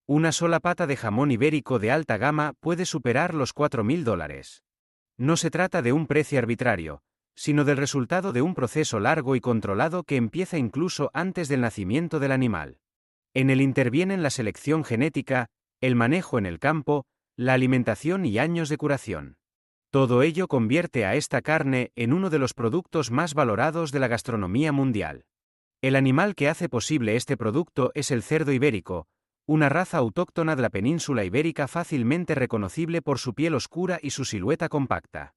Una sola pata de jamón ibérico de alta gama puede superar los $4.000. No se trata de un precio arbitrario, sino del resultado de un proceso largo y controlado que empieza incluso antes del nacimiento del animal. En él intervienen la selección genética, el manejo en el campo, la alimentación y años de curación. Todo ello convierte a esta carne en uno de los productos más valorados de la gastronomía mundial. El animal que hace posible este producto es el cerdo ibérico, una raza autóctona de la península ibérica fácilmente reconocible por su piel oscura y su silueta compacta.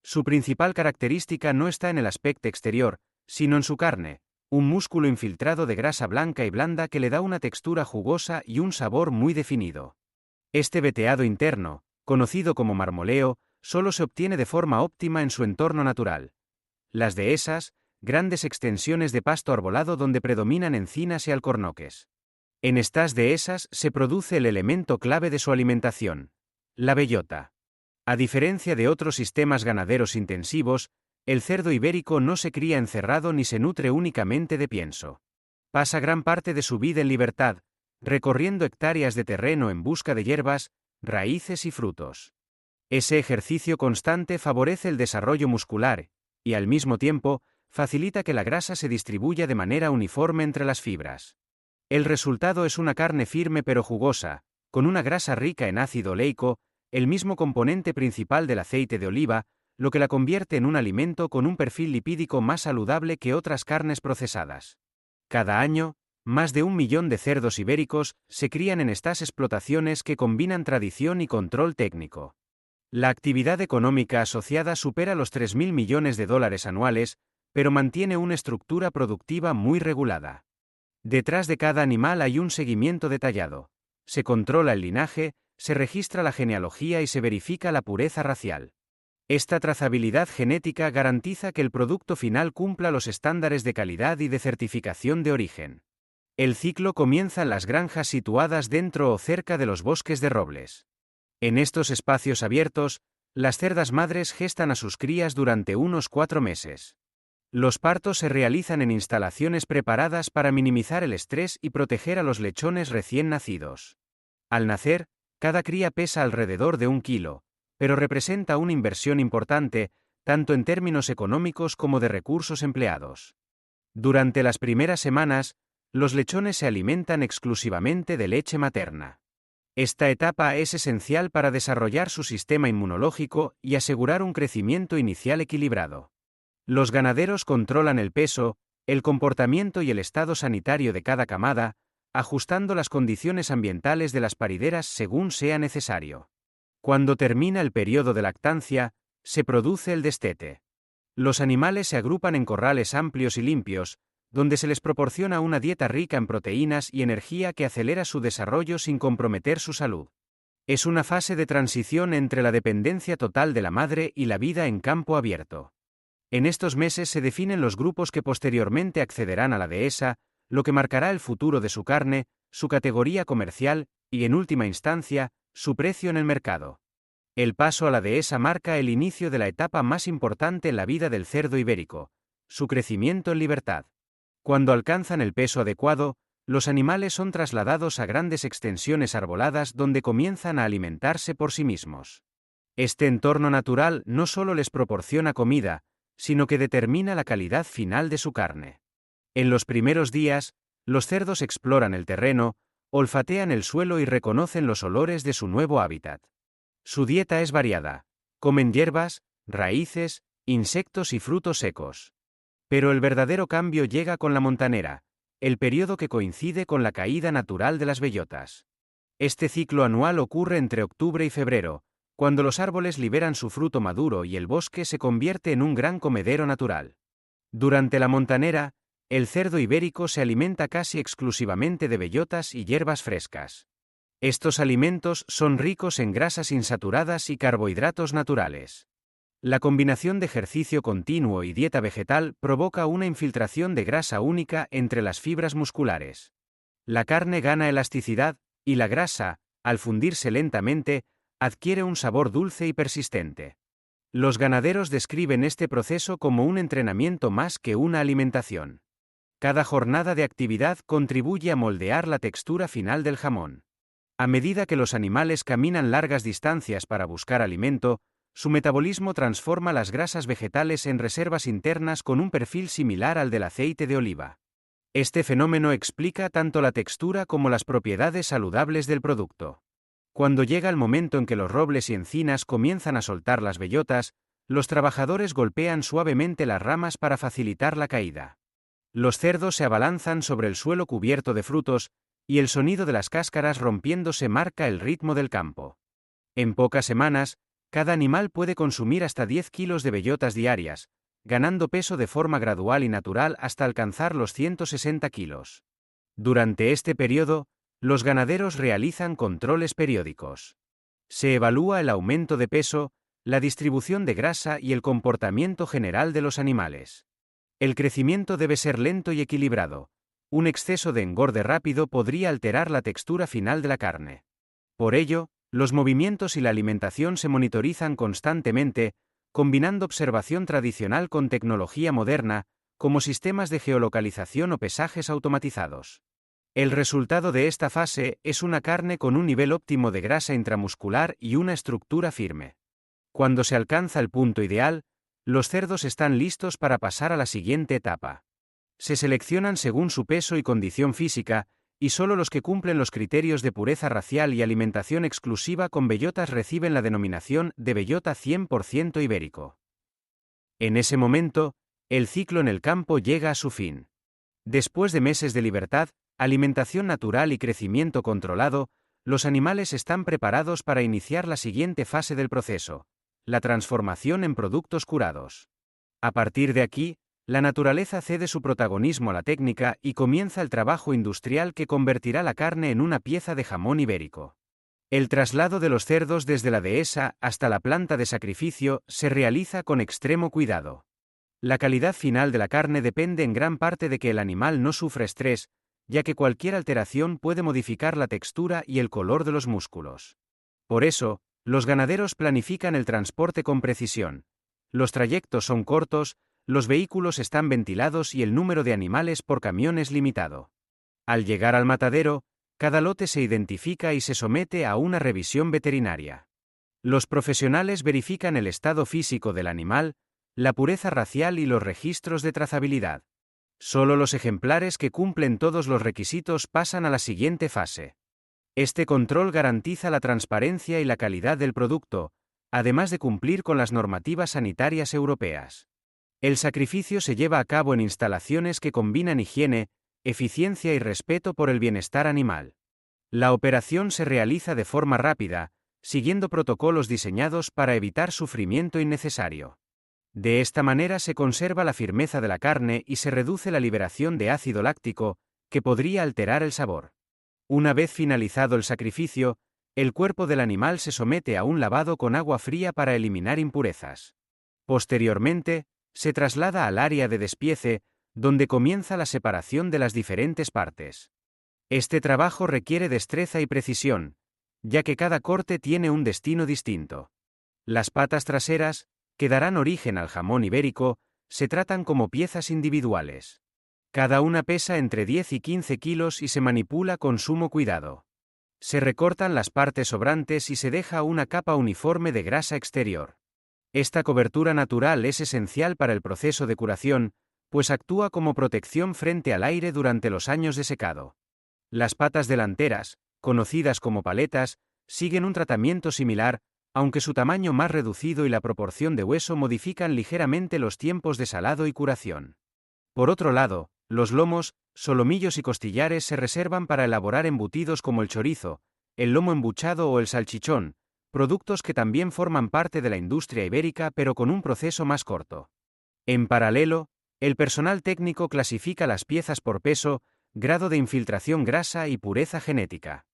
Su principal característica no está en el aspecto exterior, sino en su carne, un músculo infiltrado de grasa blanca y blanda que le da una textura jugosa y un sabor muy definido. Este veteado interno, conocido como marmoleo, solo se obtiene de forma óptima en su entorno natural. Las dehesas, grandes extensiones de pasto arbolado donde predominan encinas y alcornoques. En estas dehesas se produce el elemento clave de su alimentación, la bellota. A diferencia de otros sistemas ganaderos intensivos, el cerdo ibérico no se cría encerrado ni se nutre únicamente de pienso. Pasa gran parte de su vida en libertad, recorriendo hectáreas de terreno en busca de hierbas, raíces y frutos. Ese ejercicio constante favorece el desarrollo muscular y, al mismo tiempo, facilita que la grasa se distribuya de manera uniforme entre las fibras. El resultado es una carne firme pero jugosa, con una grasa rica en ácido oleico, el mismo componente principal del aceite de oliva, lo que la convierte en un alimento con un perfil lipídico más saludable que otras carnes procesadas. Cada año, más de 1 millón de cerdos ibéricos se crían en estas explotaciones que combinan tradición y control técnico. La actividad económica asociada supera los $3.000 millones anuales, pero mantiene una estructura productiva muy regulada. Detrás de cada animal hay un seguimiento detallado. Se controla el linaje, se registra la genealogía y se verifica la pureza racial. Esta trazabilidad genética garantiza que el producto final cumpla los estándares de calidad y de certificación de origen. El ciclo comienza en las granjas situadas dentro o cerca de los bosques de robles. En estos espacios abiertos, las cerdas madres gestan a sus crías durante unos 4 meses. Los partos se realizan en instalaciones preparadas para minimizar el estrés y proteger a los lechones recién nacidos. Al nacer, cada cría pesa alrededor de 1 kilo, pero representa una inversión importante, tanto en términos económicos como de recursos empleados. Durante las primeras semanas, los lechones se alimentan exclusivamente de leche materna. Esta etapa es esencial para desarrollar su sistema inmunológico y asegurar un crecimiento inicial equilibrado. Los ganaderos controlan el peso, el comportamiento y el estado sanitario de cada camada, ajustando las condiciones ambientales de las parideras según sea necesario. Cuando termina el periodo de lactancia, se produce el destete. Los animales se agrupan en corrales amplios y limpios, donde se les proporciona una dieta rica en proteínas y energía que acelera su desarrollo sin comprometer su salud. Es una fase de transición entre la dependencia total de la madre y la vida en campo abierto. En estos meses se definen los grupos que posteriormente accederán a la dehesa, lo que marcará el futuro de su carne, su categoría comercial y, en última instancia, su precio en el mercado. El paso a la dehesa marca el inicio de la etapa más importante en la vida del cerdo ibérico, su crecimiento en libertad. Cuando alcanzan el peso adecuado, los animales son trasladados a grandes extensiones arboladas donde comienzan a alimentarse por sí mismos. Este entorno natural no solo les proporciona comida, sino que determina la calidad final de su carne. En los primeros días, los cerdos exploran el terreno, olfatean el suelo y reconocen los olores de su nuevo hábitat. Su dieta es variada, comen hierbas, raíces, insectos y frutos secos. Pero el verdadero cambio llega con la montanera, el periodo que coincide con la caída natural de las bellotas. Este ciclo anual ocurre entre octubre y febrero, cuando los árboles liberan su fruto maduro y el bosque se convierte en un gran comedero natural. Durante la montanera, el cerdo ibérico se alimenta casi exclusivamente de bellotas y hierbas frescas. Estos alimentos son ricos en grasas insaturadas y carbohidratos naturales. La combinación de ejercicio continuo y dieta vegetal provoca una infiltración de grasa única entre las fibras musculares. La carne gana elasticidad, y la grasa, al fundirse lentamente, adquiere un sabor dulce y persistente. Los ganaderos describen este proceso como un entrenamiento más que una alimentación. Cada jornada de actividad contribuye a moldear la textura final del jamón. A medida que los animales caminan largas distancias para buscar alimento, su metabolismo transforma las grasas vegetales en reservas internas con un perfil similar al del aceite de oliva. Este fenómeno explica tanto la textura como las propiedades saludables del producto. Cuando llega el momento en que los robles y encinas comienzan a soltar las bellotas, los trabajadores golpean suavemente las ramas para facilitar la caída. Los cerdos se abalanzan sobre el suelo cubierto de frutos, y el sonido de las cáscaras rompiéndose marca el ritmo del campo. En pocas semanas, cada animal puede consumir hasta 10 kilos de bellotas diarias, ganando peso de forma gradual y natural hasta alcanzar los 160 kilos. Durante este periodo, los ganaderos realizan controles periódicos. Se evalúa el aumento de peso, la distribución de grasa y el comportamiento general de los animales. El crecimiento debe ser lento y equilibrado. Un exceso de engorde rápido podría alterar la textura final de la carne. Por ello, los movimientos y la alimentación se monitorizan constantemente, combinando observación tradicional con tecnología moderna, como sistemas de geolocalización o pesajes automatizados. El resultado de esta fase es una carne con un nivel óptimo de grasa intramuscular y una estructura firme. Cuando se alcanza el punto ideal, los cerdos están listos para pasar a la siguiente etapa. Se seleccionan según su peso y condición física, y solo los que cumplen los criterios de pureza racial y alimentación exclusiva con bellotas reciben la denominación de bellota 100% ibérico. En ese momento, el ciclo en el campo llega a su fin. Después de meses de libertad, alimentación natural y crecimiento controlado, los animales están preparados para iniciar la siguiente fase del proceso: la transformación en productos curados. A partir de aquí, la naturaleza cede su protagonismo a la técnica y comienza el trabajo industrial que convertirá la carne en una pieza de jamón ibérico. El traslado de los cerdos desde la dehesa hasta la planta de sacrificio se realiza con extremo cuidado. La calidad final de la carne depende en gran parte de que el animal no sufra estrés, ya que cualquier alteración puede modificar la textura y el color de los músculos. Por eso, los ganaderos planifican el transporte con precisión. Los trayectos son cortos, los vehículos están ventilados y el número de animales por camión es limitado. Al llegar al matadero, cada lote se identifica y se somete a una revisión veterinaria. Los profesionales verifican el estado físico del animal, la pureza racial y los registros de trazabilidad. Solo los ejemplares que cumplen todos los requisitos pasan a la siguiente fase. Este control garantiza la transparencia y la calidad del producto, además de cumplir con las normativas sanitarias europeas. El sacrificio se lleva a cabo en instalaciones que combinan higiene, eficiencia y respeto por el bienestar animal. La operación se realiza de forma rápida, siguiendo protocolos diseñados para evitar sufrimiento innecesario. De esta manera se conserva la firmeza de la carne y se reduce la liberación de ácido láctico, que podría alterar el sabor. Una vez finalizado el sacrificio, el cuerpo del animal se somete a un lavado con agua fría para eliminar impurezas. Posteriormente, se traslada al área de despiece, donde comienza la separación de las diferentes partes. Este trabajo requiere destreza y precisión, ya que cada corte tiene un destino distinto. Las patas traseras, que darán origen al jamón ibérico, se tratan como piezas individuales. Cada una pesa entre 10 y 15 kilos y se manipula con sumo cuidado. Se recortan las partes sobrantes y se deja una capa uniforme de grasa exterior. Esta cobertura natural es esencial para el proceso de curación, pues actúa como protección frente al aire durante los años de secado. Las patas delanteras, conocidas como paletas, siguen un tratamiento similar, aunque su tamaño más reducido y la proporción de hueso modifican ligeramente los tiempos de salado y curación. Por otro lado, los lomos, solomillos y costillares se reservan para elaborar embutidos como el chorizo, el lomo embuchado o el salchichón, productos que también forman parte de la industria ibérica pero con un proceso más corto. En paralelo, el personal técnico clasifica las piezas por peso, grado de infiltración grasa y pureza genética.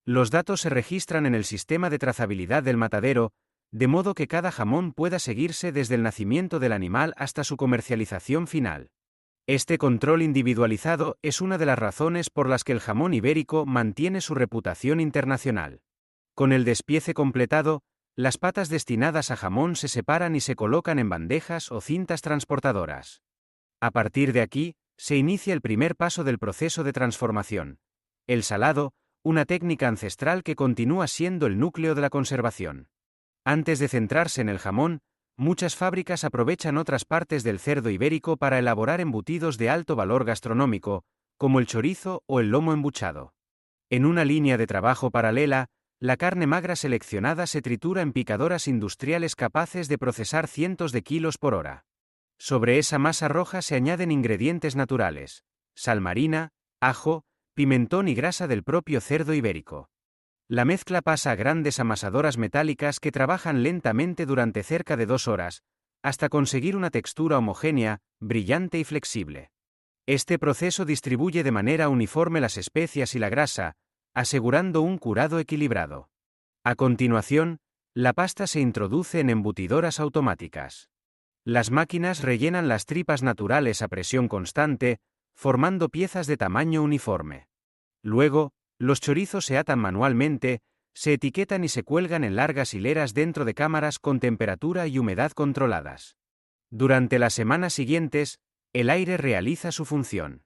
Los datos se registran en el sistema de trazabilidad del matadero, de modo que cada jamón pueda seguirse desde el nacimiento del animal hasta su comercialización final. Este control individualizado es una de las razones por las que el jamón ibérico mantiene su reputación internacional. Con el despiece completado, las patas destinadas a jamón se separan y se colocan en bandejas o cintas transportadoras. A partir de aquí, se inicia el primer paso del proceso de transformación: el salado, una técnica ancestral que continúa siendo el núcleo de la conservación. Antes de centrarse en el jamón, muchas fábricas aprovechan otras partes del cerdo ibérico para elaborar embutidos de alto valor gastronómico, como el chorizo o el lomo embuchado. En una línea de trabajo paralela, la carne magra seleccionada se tritura en picadoras industriales capaces de procesar cientos de kilos por hora. Sobre esa masa roja se añaden ingredientes naturales: sal marina, ajo, pimentón y grasa del propio cerdo ibérico. La mezcla pasa a grandes amasadoras metálicas que trabajan lentamente durante cerca de 2 horas, hasta conseguir una textura homogénea, brillante y flexible. Este proceso distribuye de manera uniforme las especias y la grasa, asegurando un curado equilibrado. A continuación, la pasta se introduce en embutidoras automáticas. Las máquinas rellenan las tripas naturales a presión constante, formando piezas de tamaño uniforme. Luego, los chorizos se atan manualmente, se etiquetan y se cuelgan en largas hileras dentro de cámaras con temperatura y humedad controladas. Durante las semanas siguientes, el aire realiza su función.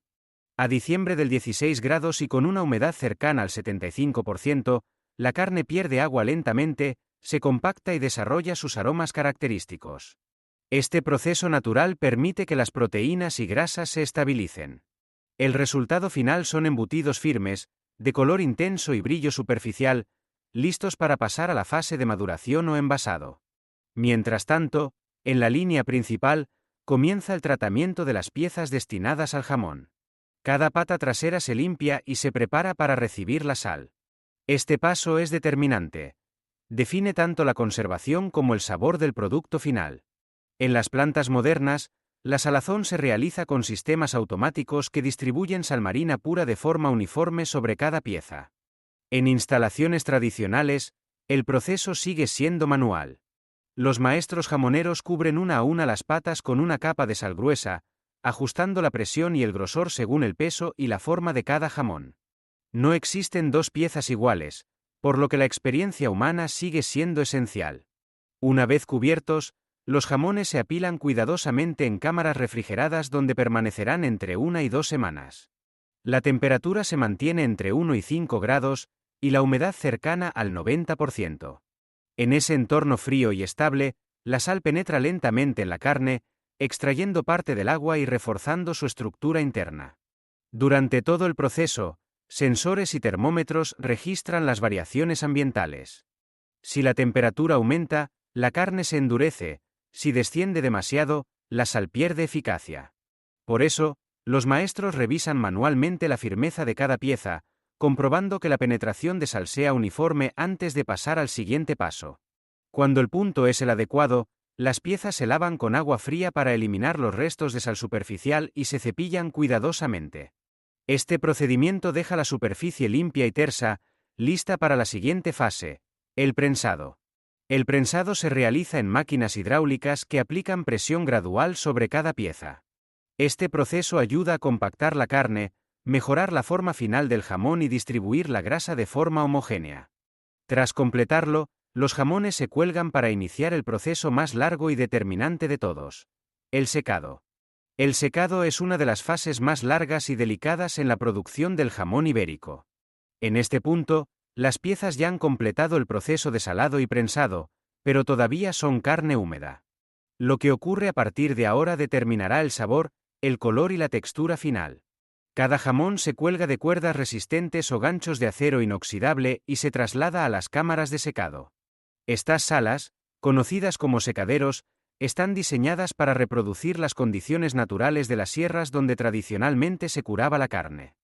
A diciembre del 16 grados y con una humedad cercana al 75%, la carne pierde agua lentamente, se compacta y desarrolla sus aromas característicos. Este proceso natural permite que las proteínas y grasas se estabilicen. El resultado final son embutidos firmes, de color intenso y brillo superficial, listos para pasar a la fase de maduración o envasado. Mientras tanto, en la línea principal, comienza el tratamiento de las piezas destinadas al jamón. Cada pata trasera se limpia y se prepara para recibir la sal. Este paso es determinante. Define tanto la conservación como el sabor del producto final. En las plantas modernas, la salazón se realiza con sistemas automáticos que distribuyen sal marina pura de forma uniforme sobre cada pieza. En instalaciones tradicionales, el proceso sigue siendo manual. Los maestros jamoneros cubren una a una las patas con una capa de sal gruesa, ajustando la presión y el grosor según el peso y la forma de cada jamón. No existen dos piezas iguales, por lo que la experiencia humana sigue siendo esencial. Una vez cubiertos, los jamones se apilan cuidadosamente en cámaras refrigeradas donde permanecerán entre 1 y 2 semanas. La temperatura se mantiene entre 1 y 5 grados, y la humedad cercana al 90%. En ese entorno frío y estable, la sal penetra lentamente en la carne, extrayendo parte del agua y reforzando su estructura interna. Durante todo el proceso, sensores y termómetros registran las variaciones ambientales. Si la temperatura aumenta, la carne se endurece; si desciende demasiado, la sal pierde eficacia. Por eso, los maestros revisan manualmente la firmeza de cada pieza, comprobando que la penetración de sal sea uniforme antes de pasar al siguiente paso. Cuando el punto es el adecuado, las piezas se lavan con agua fría para eliminar los restos de sal superficial y se cepillan cuidadosamente. Este procedimiento deja la superficie limpia y tersa, lista para la siguiente fase: el prensado. El prensado se realiza en máquinas hidráulicas que aplican presión gradual sobre cada pieza. Este proceso ayuda a compactar la carne, mejorar la forma final del jamón y distribuir la grasa de forma homogénea. Tras completarlo, los jamones se cuelgan para iniciar el proceso más largo y determinante de todos: el secado. El secado es una de las fases más largas y delicadas en la producción del jamón ibérico. En este punto, las piezas ya han completado el proceso de salado y prensado, pero todavía son carne húmeda. Lo que ocurre a partir de ahora determinará el sabor, el color y la textura final. Cada jamón se cuelga de cuerdas resistentes o ganchos de acero inoxidable y se traslada a las cámaras de secado. Estas salas, conocidas como secaderos, están diseñadas para reproducir las condiciones naturales de las sierras donde tradicionalmente se curaba la carne.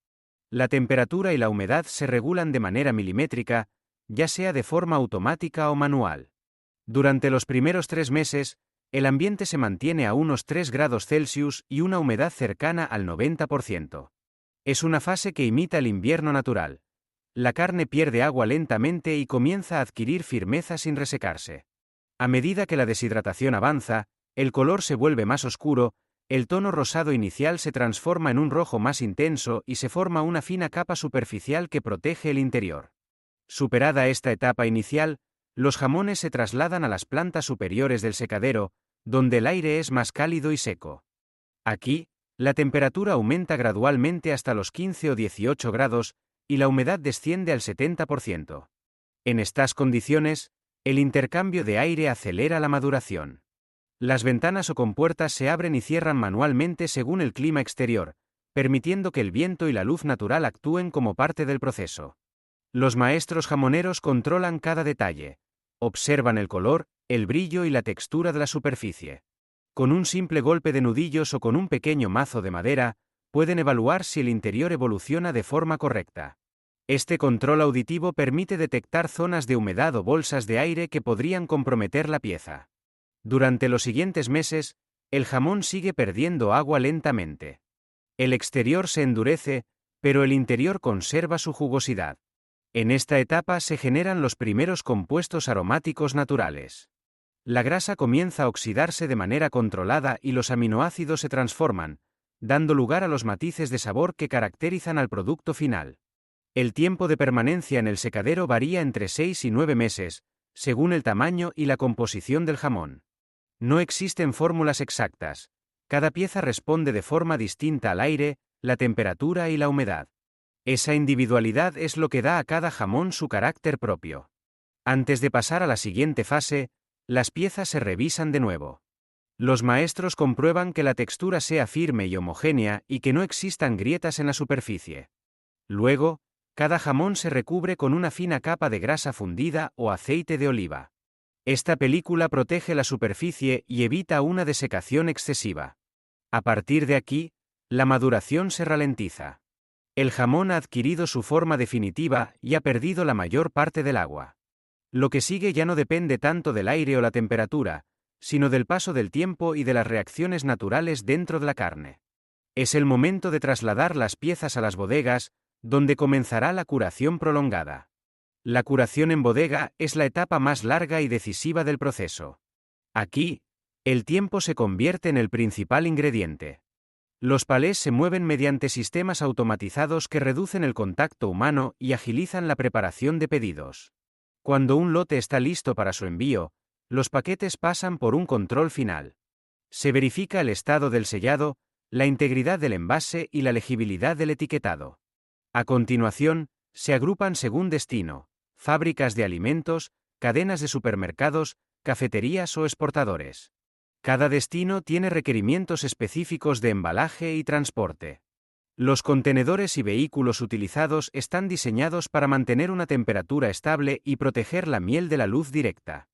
La temperatura y la humedad se regulan de manera milimétrica, ya sea de forma automática o manual. Durante los primeros 3 meses, el ambiente se mantiene a unos 3 grados Celsius y una humedad cercana al 90%. Es una fase que imita el invierno natural. La carne pierde agua lentamente y comienza a adquirir firmeza sin resecarse. A medida que la deshidratación avanza, el color se vuelve más oscuro, el tono rosado inicial se transforma en un rojo más intenso y se forma una fina capa superficial que protege el interior. Superada esta etapa inicial, los jamones se trasladan a las plantas superiores del secadero, donde el aire es más cálido y seco. Aquí, la temperatura aumenta gradualmente hasta los 15 o 18 grados, y la humedad desciende al 70%. En estas condiciones, el intercambio de aire acelera la maduración. Las ventanas o compuertas se abren y cierran manualmente según el clima exterior, permitiendo que el viento y la luz natural actúen como parte del proceso. Los maestros jamoneros controlan cada detalle. Observan el color, el brillo y la textura de la superficie. Con un simple golpe de nudillos o con un pequeño mazo de madera, pueden evaluar si el interior evoluciona de forma correcta. Este control auditivo permite detectar zonas de humedad o bolsas de aire que podrían comprometer la pieza. Durante los siguientes meses, el jamón sigue perdiendo agua lentamente. El exterior se endurece, pero el interior conserva su jugosidad. En esta etapa se generan los primeros compuestos aromáticos naturales. La grasa comienza a oxidarse de manera controlada y los aminoácidos se transforman, dando lugar a los matices de sabor que caracterizan al producto final. El tiempo de permanencia en el secadero varía entre 6 y 9 meses, según el tamaño y la composición del jamón. No existen fórmulas exactas. Cada pieza responde de forma distinta al aire, la temperatura y la humedad. Esa individualidad es lo que da a cada jamón su carácter propio. Antes de pasar a la siguiente fase, las piezas se revisan de nuevo. Los maestros comprueban que la textura sea firme y homogénea y que no existan grietas en la superficie. Luego, cada jamón se recubre con una fina capa de grasa fundida o aceite de oliva. Esta película protege la superficie y evita una desecación excesiva. A partir de aquí, la maduración se ralentiza. El jamón ha adquirido su forma definitiva y ha perdido la mayor parte del agua. Lo que sigue ya no depende tanto del aire o la temperatura, sino del paso del tiempo y de las reacciones naturales dentro de la carne. Es el momento de trasladar las piezas a las bodegas, donde comenzará la curación prolongada. La curación en bodega es la etapa más larga y decisiva del proceso. Aquí, el tiempo se convierte en el principal ingrediente. Los palés se mueven mediante sistemas automatizados que reducen el contacto humano y agilizan la preparación de pedidos. Cuando un lote está listo para su envío, los paquetes pasan por un control final. Se verifica el estado del sellado, la integridad del envase y la legibilidad del etiquetado. A continuación, se agrupan según destino: fábricas de alimentos, cadenas de supermercados, cafeterías o exportadores. Cada destino tiene requerimientos específicos de embalaje y transporte. Los contenedores y vehículos utilizados están diseñados para mantener una temperatura estable y proteger la miel de la luz directa.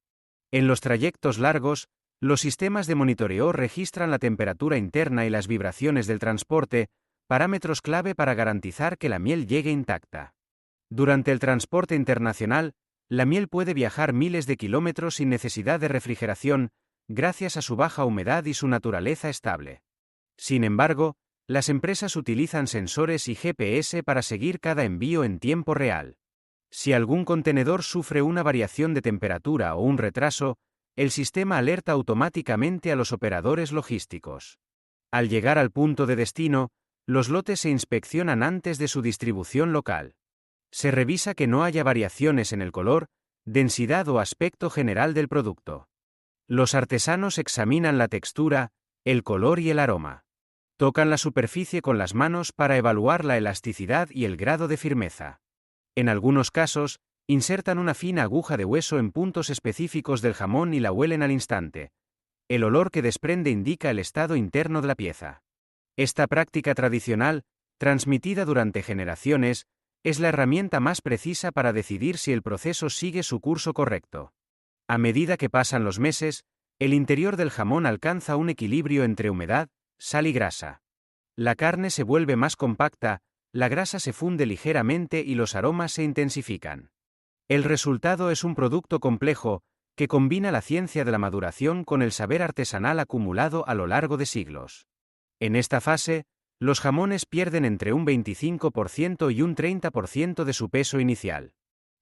En los trayectos largos, los sistemas de monitoreo registran la temperatura interna y las vibraciones del transporte, parámetros clave para garantizar que la miel llegue intacta. Durante el transporte internacional, la miel puede viajar miles de kilómetros sin necesidad de refrigeración, gracias a su baja humedad y su naturaleza estable. Sin embargo, las empresas utilizan sensores y GPS para seguir cada envío en tiempo real. Si algún contenedor sufre una variación de temperatura o un retraso, el sistema alerta automáticamente a los operadores logísticos. Al llegar al punto de destino, los lotes se inspeccionan antes de su distribución local. Se revisa que no haya variaciones en el color, densidad o aspecto general del producto. Los artesanos examinan la textura, el color y el aroma. Tocan la superficie con las manos para evaluar la elasticidad y el grado de firmeza. En algunos casos, insertan una fina aguja de hueso en puntos específicos del jamón y la huelen al instante. El olor que desprende indica el estado interno de la pieza. Esta práctica tradicional, transmitida durante generaciones, es la herramienta más precisa para decidir si el proceso sigue su curso correcto. A medida que pasan los meses, el interior del jamón alcanza un equilibrio entre humedad, sal y grasa. La carne se vuelve más compacta, la grasa se funde ligeramente y los aromas se intensifican. El resultado es un producto complejo, que combina la ciencia de la maduración con el saber artesanal acumulado a lo largo de siglos. En esta fase, los jamones pierden entre un 25% y un 30% de su peso inicial.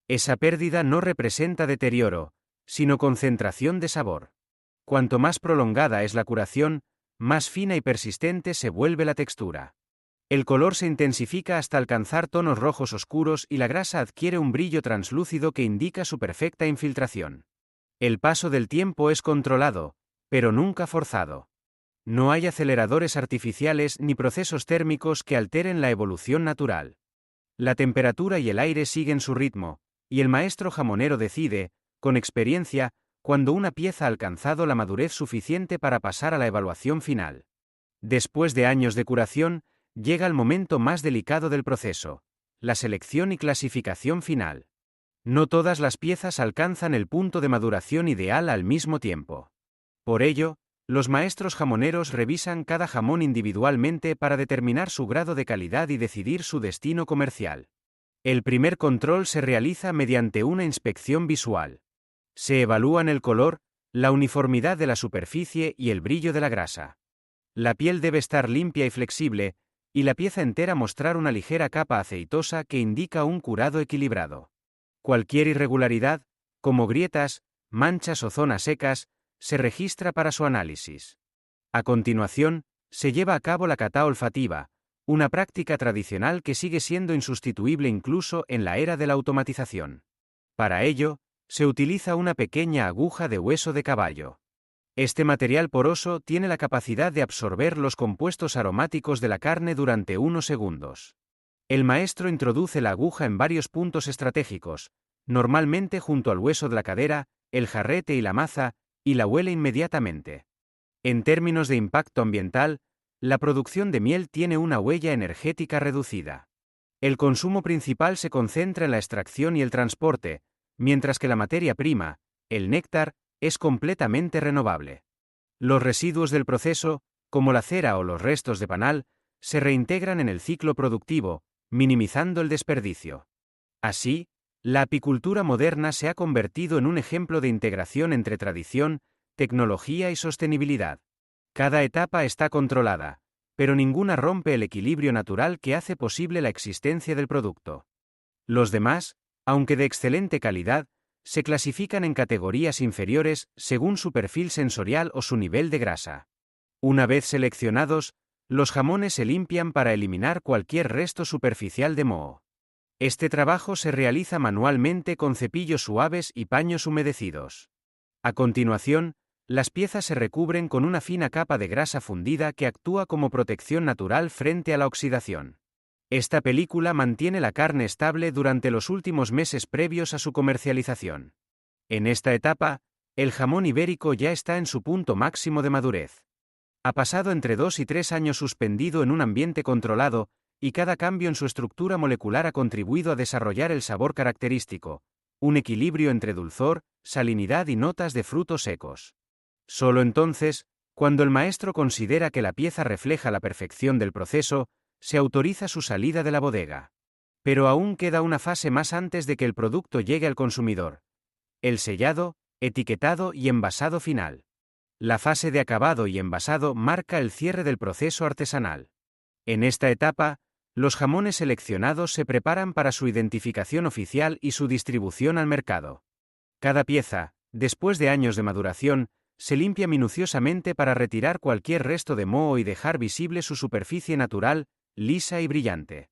Esa pérdida no representa deterioro, sino concentración de sabor. Cuanto más prolongada es la curación, más fina y persistente se vuelve la textura. El color se intensifica hasta alcanzar tonos rojos oscuros y la grasa adquiere un brillo translúcido que indica su perfecta infiltración. El paso del tiempo es controlado, pero nunca forzado. No hay aceleradores artificiales ni procesos térmicos que alteren la evolución natural. La temperatura y el aire siguen su ritmo, y el maestro jamonero decide, con experiencia, cuando una pieza ha alcanzado la madurez suficiente para pasar a la evaluación final. Después de años de curación, llega el momento más delicado del proceso: la selección y clasificación final. No todas las piezas alcanzan el punto de maduración ideal al mismo tiempo. Por ello, los maestros jamoneros revisan cada jamón individualmente para determinar su grado de calidad y decidir su destino comercial. El primer control se realiza mediante una inspección visual. Se evalúan el color, la uniformidad de la superficie y el brillo de la grasa. La piel debe estar limpia y flexible, y la pieza entera mostrar una ligera capa aceitosa que indica un curado equilibrado. Cualquier irregularidad, como grietas, manchas o zonas secas, se registra para su análisis. A continuación, se lleva a cabo la cata olfativa, una práctica tradicional que sigue siendo insustituible incluso en la era de la automatización. Para ello, se utiliza una pequeña aguja de hueso de caballo. Este material poroso tiene la capacidad de absorber los compuestos aromáticos de la carne durante unos segundos. El maestro introduce la aguja en varios puntos estratégicos, normalmente junto al hueso de la cadera, el jarrete y la maza, y la huele inmediatamente. En términos de impacto ambiental, la producción de miel tiene una huella energética reducida. El consumo principal se concentra en la extracción y el transporte, mientras que la materia prima, el néctar, es completamente renovable. Los residuos del proceso, como la cera o los restos de panal, se reintegran en el ciclo productivo, minimizando el desperdicio. Así, la apicultura moderna se ha convertido en un ejemplo de integración entre tradición, tecnología y sostenibilidad. Cada etapa está controlada, pero ninguna rompe el equilibrio natural que hace posible la existencia del producto. Los demás, aunque de excelente calidad, se clasifican en categorías inferiores según su perfil sensorial o su nivel de grasa. Una vez seleccionados, los jamones se limpian para eliminar cualquier resto superficial de moho. Este trabajo se realiza manualmente con cepillos suaves y paños humedecidos. A continuación, las piezas se recubren con una fina capa de grasa fundida que actúa como protección natural frente a la oxidación. Esta película mantiene la carne estable durante los últimos meses previos a su comercialización. En esta etapa, el jamón ibérico ya está en su punto máximo de madurez. Ha pasado entre 2 y 3 años suspendido en un ambiente controlado, y cada cambio en su estructura molecular ha contribuido a desarrollar el sabor característico, un equilibrio entre dulzor, salinidad y notas de frutos secos. Solo entonces, cuando el maestro considera que la pieza refleja la perfección del proceso, se autoriza su salida de la bodega. Pero aún queda una fase más antes de que el producto llegue al consumidor: el sellado, etiquetado y envasado final. La fase de acabado y envasado marca el cierre del proceso artesanal. En esta etapa, los jamones seleccionados se preparan para su identificación oficial y su distribución al mercado. Cada pieza, después de años de maduración, se limpia minuciosamente para retirar cualquier resto de moho y dejar visible su superficie natural, lisa y brillante.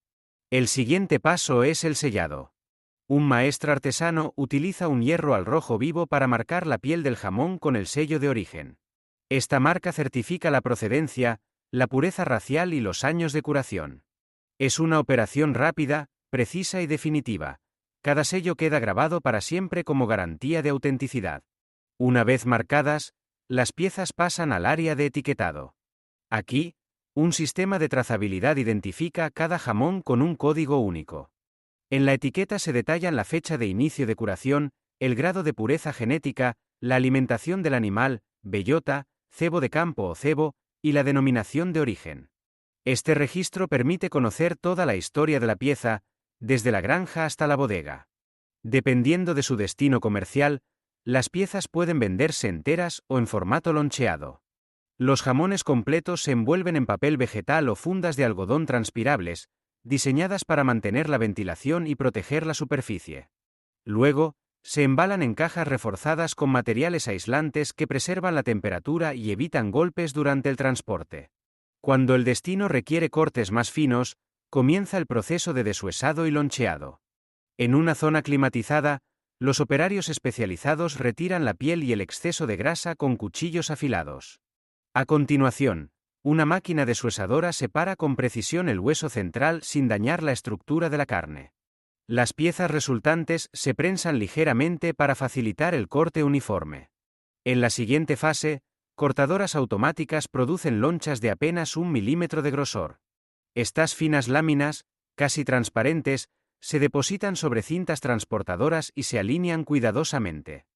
El siguiente paso es el sellado. Un maestro artesano utiliza un hierro al rojo vivo para marcar la piel del jamón con el sello de origen. Esta marca certifica la procedencia, la pureza racial y los años de curación. Es una operación rápida, precisa y definitiva. Cada sello queda grabado para siempre como garantía de autenticidad. Una vez marcadas, las piezas pasan al área de etiquetado. Aquí, un sistema de trazabilidad identifica cada jamón con un código único. En la etiqueta se detallan la fecha de inicio de curación, el grado de pureza genética, la alimentación del animal, bellota, cebo de campo o cebo, y la denominación de origen. Este registro permite conocer toda la historia de la pieza, desde la granja hasta la bodega. Dependiendo de su destino comercial, las piezas pueden venderse enteras o en formato loncheado. Los jamones completos se envuelven en papel vegetal o fundas de algodón transpirables, diseñadas para mantener la ventilación y proteger la superficie. Luego, se embalan en cajas reforzadas con materiales aislantes que preservan la temperatura y evitan golpes durante el transporte. Cuando el destino requiere cortes más finos, comienza el proceso de deshuesado y loncheado. En una zona climatizada, los operarios especializados retiran la piel y el exceso de grasa con cuchillos afilados. A continuación, Una máquina deshuesadora separa con precisión el hueso central sin dañar la estructura de la carne. Las piezas resultantes se prensan ligeramente para facilitar el corte uniforme. En la siguiente fase, cortadoras automáticas producen lonchas de apenas 1 milímetro de grosor. Estas finas láminas, casi transparentes, se depositan sobre cintas transportadoras y se alinean cuidadosamente.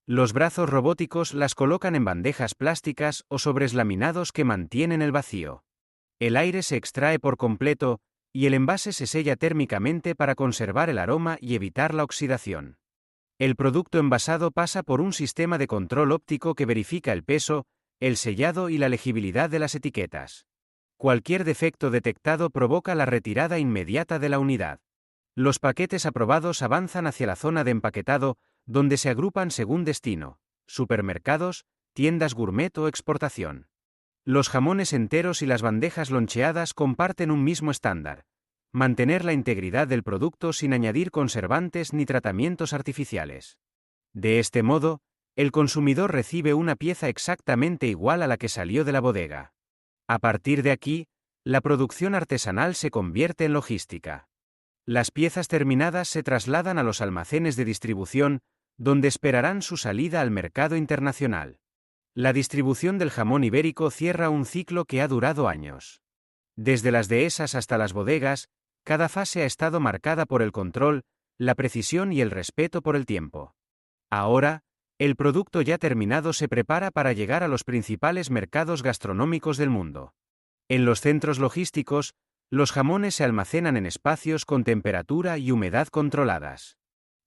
Los brazos robóticos las colocan en bandejas plásticas o sobres laminados que mantienen el vacío. El aire se extrae por completo, y el envase se sella térmicamente para conservar el aroma y evitar la oxidación. El producto envasado pasa por un sistema de control óptico que verifica el peso, el sellado y la legibilidad de las etiquetas. Cualquier defecto detectado provoca la retirada inmediata de la unidad. Los paquetes aprobados avanzan hacia la zona de empaquetado, donde se agrupan según destino: supermercados, tiendas gourmet o exportación. Los jamones enteros y las bandejas loncheadas comparten un mismo estándar: mantener la integridad del producto sin añadir conservantes ni tratamientos artificiales. De este modo, el consumidor recibe una pieza exactamente igual a la que salió de la bodega. A partir de aquí, la producción artesanal se convierte en logística. Las piezas terminadas se trasladan a los almacenes de distribución, donde esperarán su salida al mercado internacional. La distribución del jamón ibérico cierra un ciclo que ha durado años. Desde las dehesas hasta las bodegas, cada fase ha estado marcada por el control, la precisión y el respeto por el tiempo. Ahora, el producto ya terminado se prepara para llegar a los principales mercados gastronómicos del mundo. En los centros logísticos, los jamones se almacenan en espacios con temperatura y humedad controladas.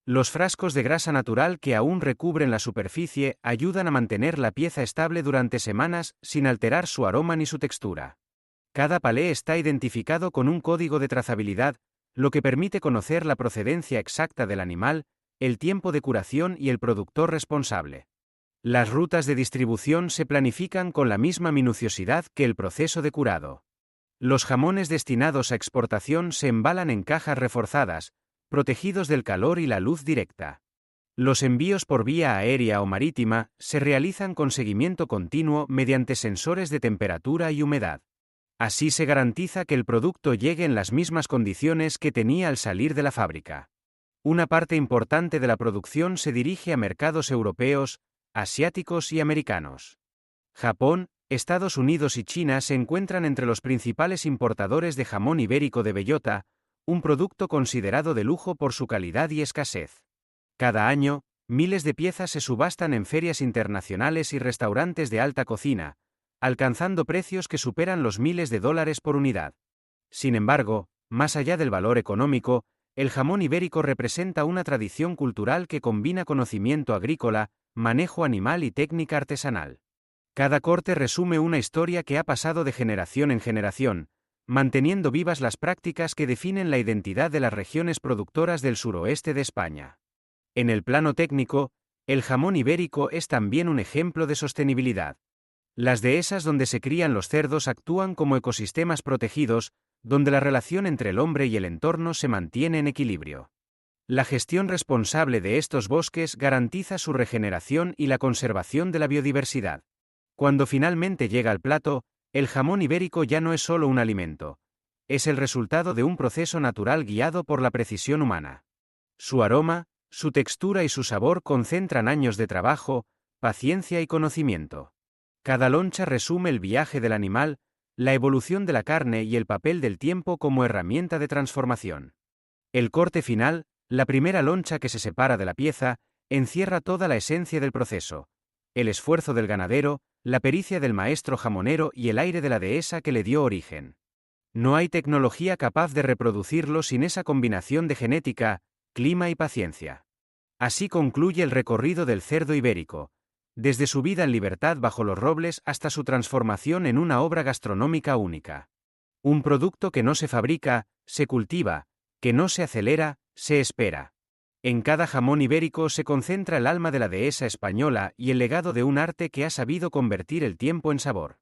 Los frascos de grasa natural que aún recubren la superficie ayudan a mantener la pieza estable durante semanas sin alterar su aroma ni su textura. Cada palé está identificado con un código de trazabilidad, lo que permite conocer la procedencia exacta del animal, el tiempo de curación y el productor responsable. Las rutas de distribución se planifican con la misma minuciosidad que el proceso de curado. Los jamones destinados a exportación se embalan en cajas reforzadas, protegidos del calor y la luz directa. Los envíos por vía aérea o marítima se realizan con seguimiento continuo mediante sensores de temperatura y humedad. Así se garantiza que el producto llegue en las mismas condiciones que tenía al salir de la fábrica. Una parte importante de la producción se dirige a mercados europeos, asiáticos y americanos. Japón, Estados Unidos y China se encuentran entre los principales importadores de jamón ibérico de bellota, un producto considerado de lujo por su calidad y escasez. Cada año, miles de piezas se subastan en ferias internacionales y restaurantes de alta cocina, alcanzando precios que superan los miles de dólares por unidad. Sin embargo, más allá del valor económico, el jamón ibérico representa una tradición cultural que combina conocimiento agrícola, manejo animal y técnica artesanal. Cada corte resume una historia que ha pasado de generación en generación, manteniendo vivas las prácticas que definen la identidad de las regiones productoras del suroeste de España. En el plano técnico, el jamón ibérico es también un ejemplo de sostenibilidad. Las dehesas donde se crían los cerdos actúan como ecosistemas protegidos, donde la relación entre el hombre y el entorno se mantiene en equilibrio. La gestión responsable de estos bosques garantiza su regeneración y la conservación de la biodiversidad. Cuando finalmente llega al plato, el jamón ibérico ya no es solo un alimento. Es el resultado de un proceso natural guiado por la precisión humana. Su aroma, su textura y su sabor concentran años de trabajo, paciencia y conocimiento. Cada loncha resume el viaje del animal, la evolución de la carne y el papel del tiempo como herramienta de transformación. El corte final, la primera loncha que se separa de la pieza, encierra toda la esencia del proceso: el esfuerzo del ganadero, la pericia del maestro jamonero y el aire de la dehesa que le dio origen. No hay tecnología capaz de reproducirlo sin esa combinación de genética, clima y paciencia. Así concluye el recorrido del cerdo ibérico, desde su vida en libertad bajo los robles hasta su transformación en una obra gastronómica única. Un producto que no se fabrica, se cultiva, que no se acelera, se espera. En cada jamón ibérico se concentra el alma de la dehesa española y el legado de un arte que ha sabido convertir el tiempo en sabor.